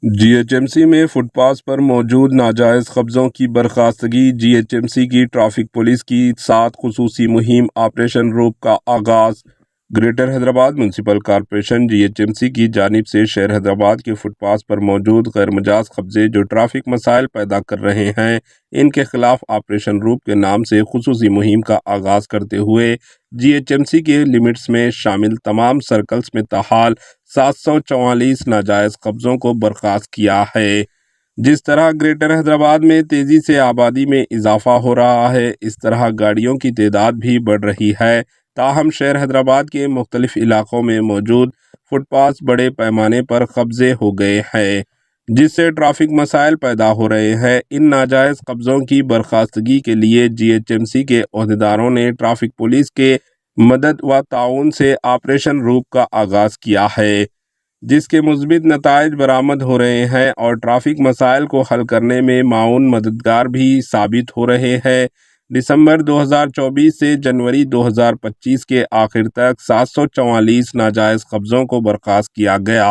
GHMC में footpath पर मौजूद नाजायज़ कब्ज़ों की बर्खास्तगी। GHMC की ट्रैफिक पुलिस की 7 खुसूसी मुहिम ऑपरेशन रूप का आगाज़। Greater Hyderabad municipal corporation GHMC की जानिब से शहर हैदराबाद के फुटपाथ पर मौजूद गैर मजाज कब्ज़े जो ट्रैफिक मसाइल पैदा कर रहे हैं, इनके खिलाफ ऑपरेशन रूप के नाम से खुसूसी मुहिम का आगाज़ करते हुए GHMC के लिमिट्स में शामिल तमाम सर्कल्स में ताहाल 744 नाजायज़ कब्ज़ों को बर्खास्त किया है। जिस तरह ग्रेटर हैदराबाद में तेज़ी से आबादी में इजाफा हो रहा है, इस तरह गाड़ियों की तादाद भी बढ़ रही है। ताहम शहर हैदराबाद के मुख्तलिफ इलाकों में मौजूद फुटपाथ बड़े पैमाने पर कब्ज़े हो गए हैं, जिससे ट्रैफिक मसाइल पैदा हो रहे हैं। इन नाजायज़ कब्ज़ों की बर्खास्तगी के लिए GHMC के अहदेदारों ने ट्रैफिक पुलिस के मदद व ताउन से ऑपरेशन रूप का आगाज़ किया है, जिसके मुस्बित नताइज बरामद हो रहे हैं और ट्रैफिक मसाइल को हल करने में माउन मददगार भी साबित हो रहे हैं। दिसंबर 2024 से जनवरी 2025 के आखिर तक 744 नाजायज़ कब्ज़ों को बर्खास्त किया गया।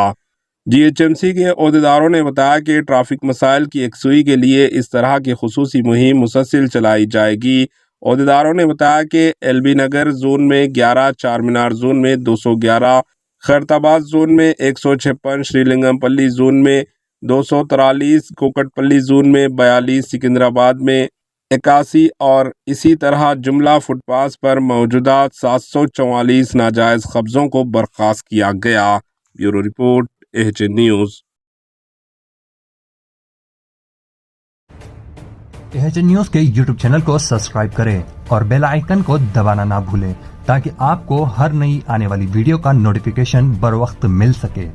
GHMC के अहदेदारों ने बताया कि ट्रैफिक मसाइल की यकसुई के लिए इस तरह की खुसूसी मुहिम मुसलसल चलाई जाएगी। अहदेदारों ने बताया कि LB नगर जोन में 11, चार मीनार जोन में 211, खैरताबाद जोन में 156, श्रीलिंगमपल्ली जोन में 243, कोकटपल्ली जोन में 42, सिकंदराबाद में 81 और इसी तरह जुमला फुटपाथ पर मौजूदा 744 नाजायज़ कब्ज़ों को बर्खास्त किया गया। Bureau report AHN news. AHN news के YouTube चैनल को सब्सक्राइब करें और बेल आइकन को दबाना ना भूलें ताकि आपको हर नई आने वाली वीडियो का नोटिफिकेशन बर वक्त मिल सके।